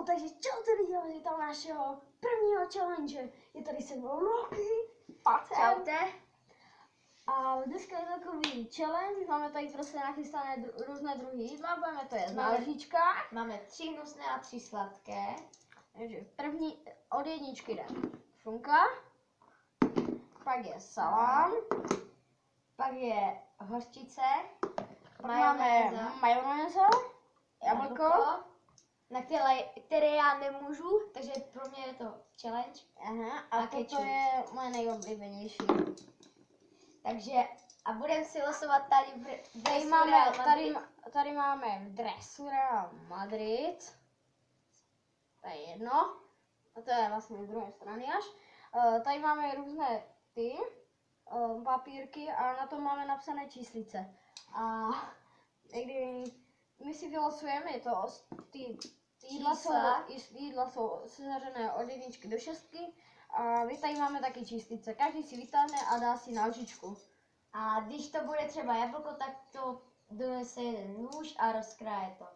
takže čau tady děláte tam našeho prvního challenge. Je tady se mnou Rocky, Pacem. Čaute. A dneska je takový challenge, máme tady prostě nachystané různé druhy jídla, budeme to jet na lžičkách. Máme 3 hnusné a 3 sladké. Takže první od jedničky jde šunka, pak je salám, Pak je hořčice, máme majonéza, jablko, na které já nemůžu, takže pro mě je to challenge. aha, a toto je moje nejoblíbenější. Takže a budeme si losovat tady Tady máme v dresu Real Madrid. To je jedno. A to je vlastně z druhé strany až. Tady máme různé papírky a na tom máme napsané číslice. A někdy my si vylosujeme, je to jídla jsou seřazené od jedničky do šestky. A my tady máme taky číslice. Každý si vytáhne a dá si na lžičku. A když to bude třeba jablko, tak to donese jeden nůž a rozkráje to.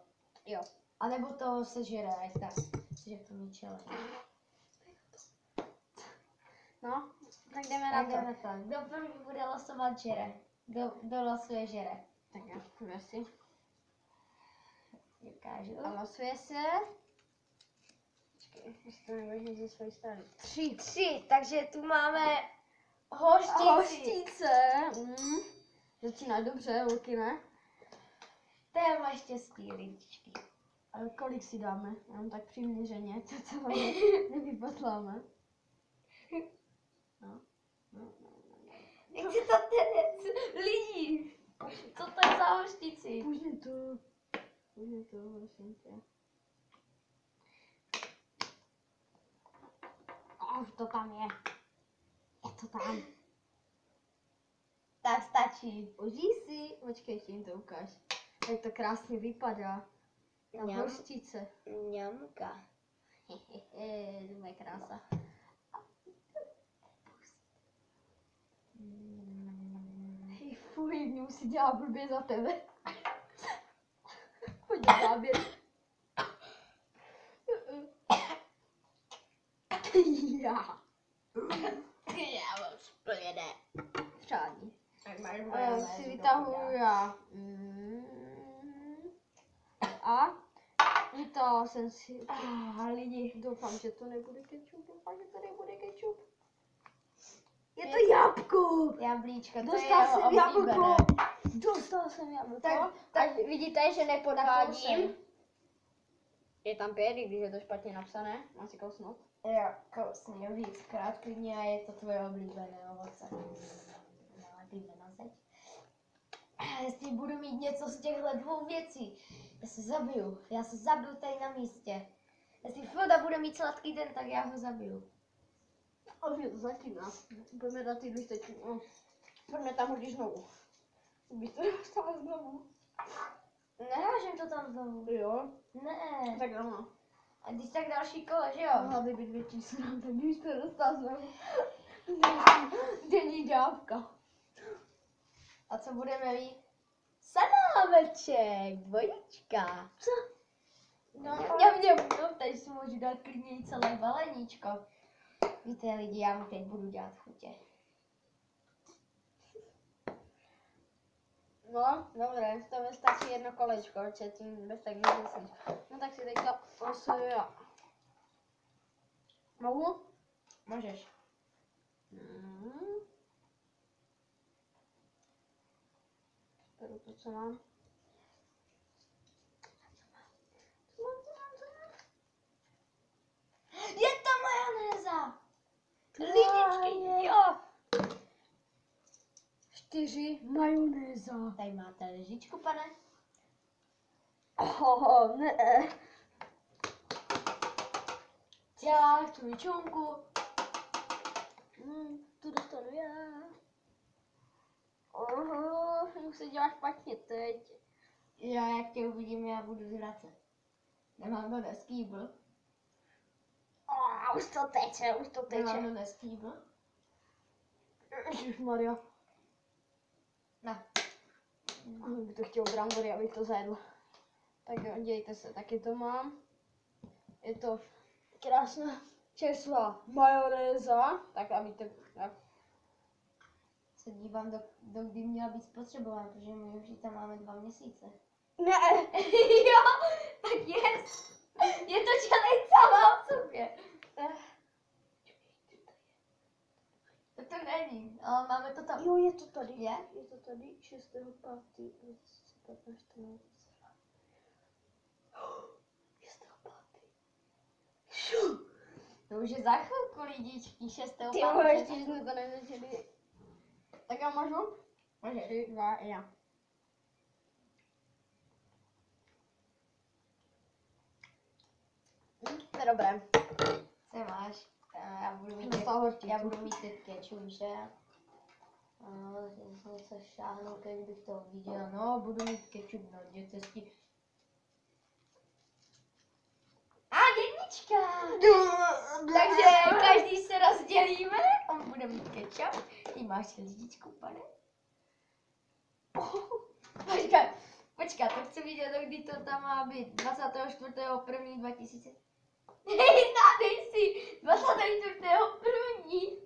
Jo. A nebo to sežere, ať tak. Takže to mi challenge. No, tak jdeme na to. Kdo první bude losovat žere? Kdo losuje žere? Tak jo, půjde si. Dokážu. A losuje se. Počkej, jestli to nebudeš ze své strany. 3, takže tu máme hořčici. Hořčice. Začíná dobře, Luky, ne? To je moje štěstí, lidičky. Ale kolik si dáme? Jenom tak přiměřeně, to celé nevypatláme. No. Jak se to ten lidí? Co to je za hořčici? Půjď mi to, prosím tě. Už to tam je. Je to tam. Tak stačí. Užij si. Počkej, ještě jim to ukáž. Jak to krásně vypadá. Ta hořčice. Mňamka. To bude krása. Fuj, mě musí dělat blbě za tebe. Pojď na záběr. Já mám splněné. Přádní. Si vytahuju já. A vytáhl jsem si. Lidi, doufám, že to nebude kečup. Je to jabko! Jablíčko, to Dostal je jsem jeho oblíbené. jablko. Dostal jsem jablko. Tak vidíte, že nepodvádím. Je tam 5, když je to špatně napsané. Mám si kousnout. Jo, kousni víckrát klidně a je to tvoje oblíbené ovoce. No, ty na zeď. Jestli budu mít něco z těchto dvou věcí, já se zabiju tady na místě. Jestli Froda bude mít sladký den, tak já ho zabiju. Ale mě to začíná. Pojďme dát ty lístečky. Pojďme tam hodit znovu. Bych to dostala znovu. Nehážem to tam znovu. Jo? Ne. Tak ano. A když tak další kolo, že jo? Mohla by být větší sranda, když to dostala znovu. Denní dávka. A co budeme mít? Salámeček, dvojička. Co? No, teď si můžu dát klidně i celé baleníčko. Víte lidi, já mu teď budu dělat chutě. No, dobré, to mi stačí jedno kolečko, že tím bez tak nezesíš. No tak si teďka losuju já. Mohu? Můžeš. Beru to, co mám. Je to majonéza! Lidičky, jo! 4 majonéza. Tady máte lžičku, pane. Ne. Já chci čunku. Tu dostanu já. Už se dělá špatně teď. Já jak tě uvidím, já budu zvracet. Nemám to neskýbl. Už to teče. Nemám to neskýbl. Ježišmarja. Na. Bych to chtěl brambory, abych to zajedl. Tak jo, dějte se, taky to mám. Je to krásná čerstvá majonéza, tak aby to... Se dívám, do kdy měla být spotřebována, protože my už ji tam máme 2 měsíce. Ne! Jo, tak je to challenge sama o sobě. To není, ale máme to tam. Jo, je to tady. Je? Je to tady 6.5. 2015, 14. 6.5. To už je za chvilku, lidičky, 6. Ty vole, ještě jsme to nezačali. Tak já můžu? Může. 3, 2, 1. To je dobré. Co máš? Já budu mít, Dostal horčicu. já budu mít teď kečup, že? Něco šáhnu, když bych to viděl. No, budu mít kečup na 2 cesti. A jednička! Takže každý se rozdělíme, on bude mít kečup. Ty máš lidičku, pane? Počkat, to chci vidět, kdy to tam má být. 24.1.2000. Nádej si! 24.1.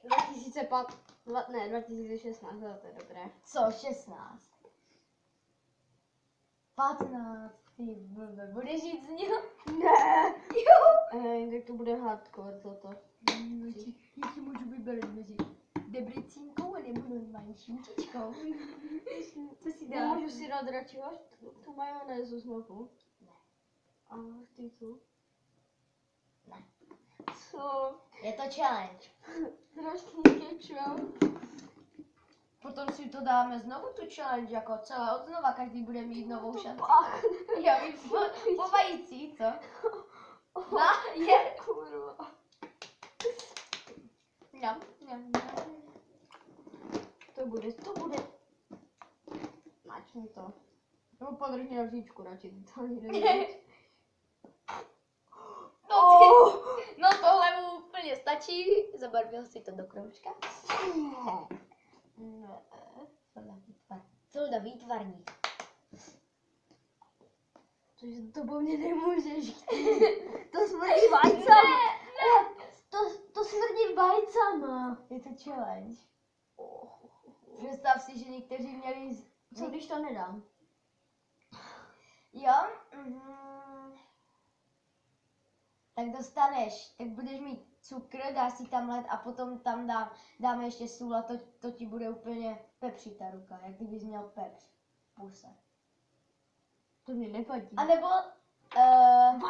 2005, ne, 2016, to je dobré. Co, 16? 15, ty blbe, budeš jít z něho? Ne! Jo! Tak to bude hardcore toto. Já si můžu vybrat mezi debrecínkou a nebo normální šimčičkou. Co si dáš? Můžu si dát radši až tu majonézu znovu? Ne. A ty tu? Ne. Co? Je to challenge. Strašný kečup. Potom si to dáme znovu tu challenge, jako celé od znova, každý bude mít novou šanci. Ach, Já vím, po vající, co? Na, je. kurva. Mňam, mňam, mňam. To bude. Mačni to. No podrž mě lžičku radši, to ani nevím. No tohle mu úplně stačí, zabarvil si to do kroužka. No, soldavý tvarník. Což to po mně nemůžeš chtít. To smrdí vajcama. To smrdí vajcama. Je to challenge. Představ si, že někteří měli... Co když to nedám? Jo? Tak dostaneš, tak budeš mít cukr, dáš si tam led a potom tam dáme ještě sůl a to ti bude úplně pepřit ta ruka, jak kdybys měl pepř v puse. To mě nevadí. A nebo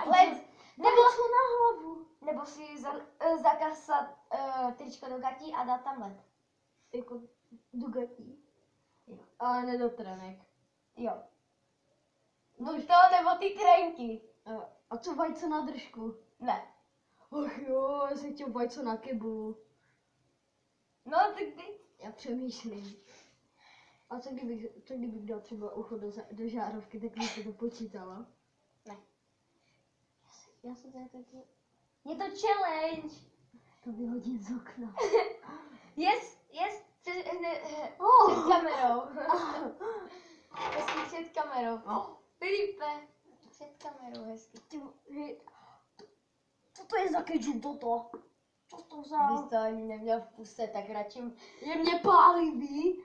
led, nebo co na hlavu? nebo si zakasat tričko do gatí a dát tam led. Jako do gatí. Jo. Ale ne do trenek. Jo. Buď to, nebo ty trenky. A co vajce na držku? Ne. Ach jo, já jsem chtěl vajce na kebu. No, tak ty. Já přemýšlím. A co kdybych dal třeba ucho do žárovky, tak bych si to počítala? Ne. Já jsem tady taky... Je to challenge. To vyhodit z okna. Yes, před kamerou. Hezky před kamerou. Filipe, před kamerou hezky. Co to je za kečup toto? Co to Bys vzal? to ani neměl v puse, tak radši... Je mě pálivý.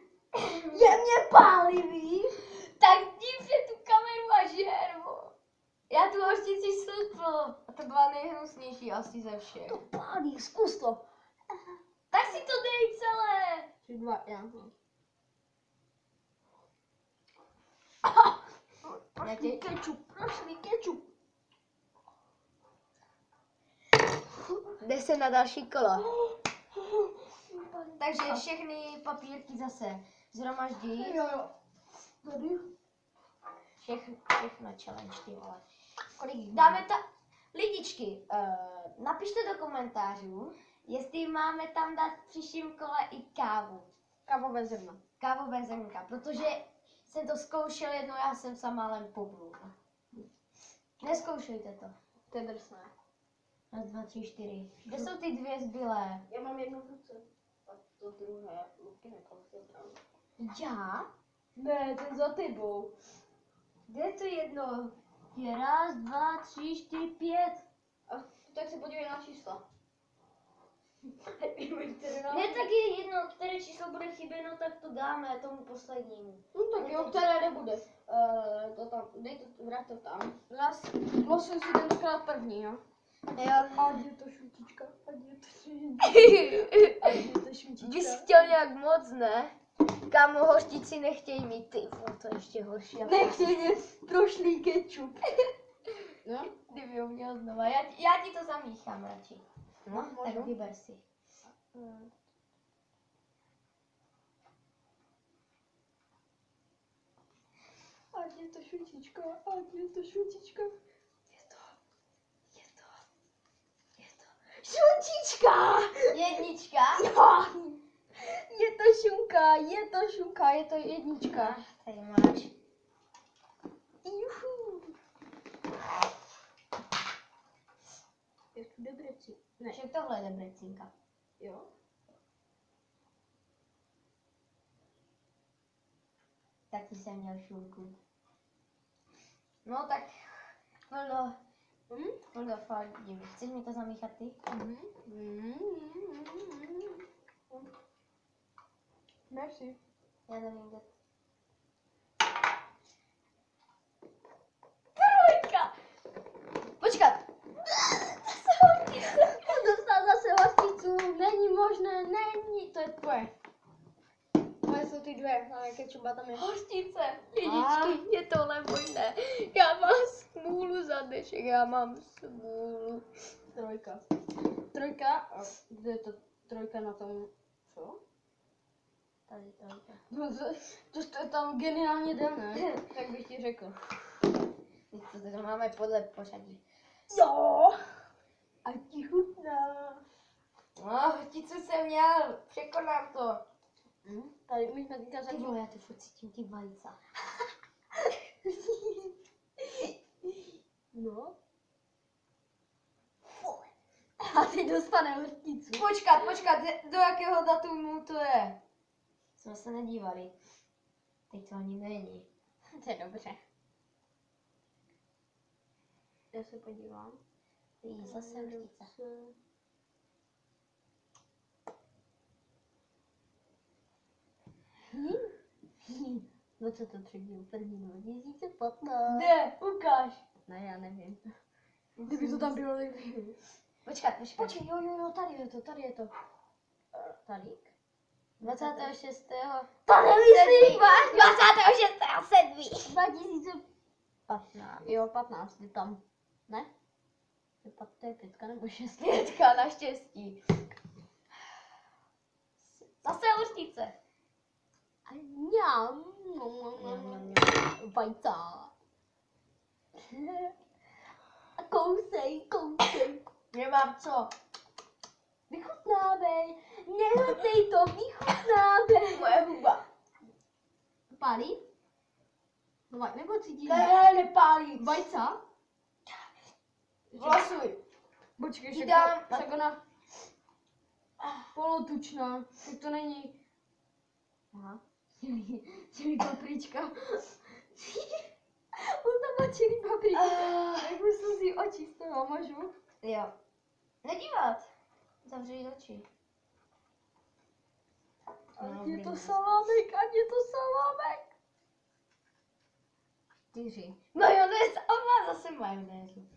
Je mě pálivý. Tak jdi před tu kameru a žer, já tu hořčici slupl. A to byla nejhnusnější asi ze všech. To pálí, zkus to. Tak si to dej celé. 3, 2, 1. Prošlý kečup. Jde se na další kolo. Takže všechny papírky zase zhromaždí. Jo. Tady. Všechno challenge, ty vole. Kolik dáme lidičky, napište do komentářů, jestli máme tam dát v příštím kole i kávu. Kávové zrna. Kávové zrnka, protože jsem to zkoušel jednou, já jsem sama len poblul. Neskoušejte to. To je drsné. 1, 2, 3, 4. Kde jsou ty 2 zbylé? Já mám jednu v ruce. A to druhé. Luky nekam se tam. Já? Ne, ten za tebou. Kde je to jedno? Je 1, 2, 3, 4, 5. A tak se podívej na čísla. Ne, tak je jedno, které číslo bude chyběno, tak to dáme tomu poslednímu. No tak jo, které nebude. To tam, dej to, vrát to tam. Zas losuj si tentokrát první, jo. Jo. Ať je to šutička, ať je to šutička. Bys chtěl nějak moc, ne? Kámo, hořtici nechtějí mít, ty, to je ještě horší. Nechtěj prošlý kečup. No, Kdyby ho měl znova, já ti to zamíchám radši. No, tak můžu. vyber si. Ať je to šutička, ať je to šutička. Šunčička! Jednička. Jo. Je to šunka, je to jednička. Tady máš. Juhu. Je tu debreci. Ne, Však tohle je debrecinka. jo. Taky jsem měl šunku. No tak, Holdo, fakt divný. Chceš mi to zamíchat ty? Merci. Já nevím, kde. Trojka! Počkat! Dostal zase hosticu, není možné, není, to je tvoje. Moje jsou ty dvě, ale kečuba tam je. Hořtice, jedničky, je tohle možné. Já mám smůlu za dnešek, já mám smůlu. Trojka. Trojka, a kde je to trojka na tom, co? Tady trojka. No to je tam geniálně dané, jak bych ti řekl. Teď to teda máme podle pořadí. Jo! A ti chutná. No, hořtice jsem měl, překonám to. Tady my jsme teďka Ty začali. vole, já tu furt cítím ty vajca. No. A ty dostane hořticu. Počkat, do jakého datumu to je? Jsme se nedívali. Teď to ani není. To je dobře. Já se podívám. Ty zase hořtice. No co to třetí, první 2015. Kde? Ukáž. Ne, já nevím. Kdyby to tam bylo, nevím. Počkat. Počkej, jo, tady je to. Tady? 26. To nemyslím, 26.7. 2015. Jo, 15 je tam. Ne? To je 5 nebo 6. Pětka, naštěstí. Zase hořtice. A mňam. Vajca. A kousej. Nemám co. Vychutnávej. Nehodnej to, vychutnávej. Moje huba. Pálí? Nebo cítíš? Ne, nepálí. Vajca? Vlasuj. Počkej, Dám- však ona polotučná, tak to není. Aha. Čili paprička. On tam má čili paprička. Jak mu slzí oči z toho, můžu? Jo. Nedívat. Zavři oči. Ať je to salámek. 4. Majonez a má zase majonézu.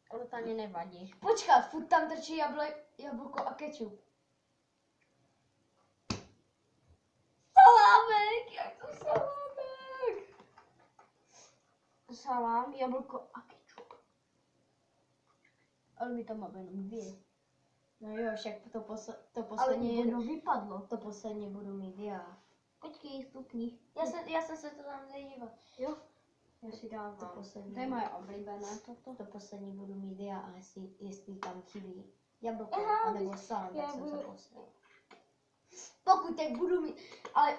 Ale to ani nevadí. Počkat, furt tam trčí jablko a kečup. Salámek, jak to salámek? Salám, jablko a kečup. Ale my tam máme jenom 2. No jo, však to Ale poslední jedno vypadlo. to poslední budu mít já. Počkej, stupni. Já jsem se to tam nedíval. Jo? Já si dávám. To poslední. To je moje oblíbené toto. To poslední budu mít já a jestli tam chybí jablko Aha, anebo salám, já tak jsem budu- se poslal. Pokud tak budu mít, ale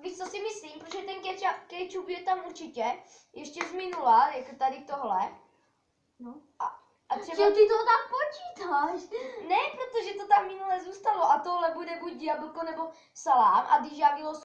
víš co si myslím, protože ten ketchup je tam určitě, ještě z minula, jako tady tohle. No. A třeba, ty to tak počítáš? ne, protože to tam minule zůstalo a tohle bude buď jablko nebo salám a když já vylosuju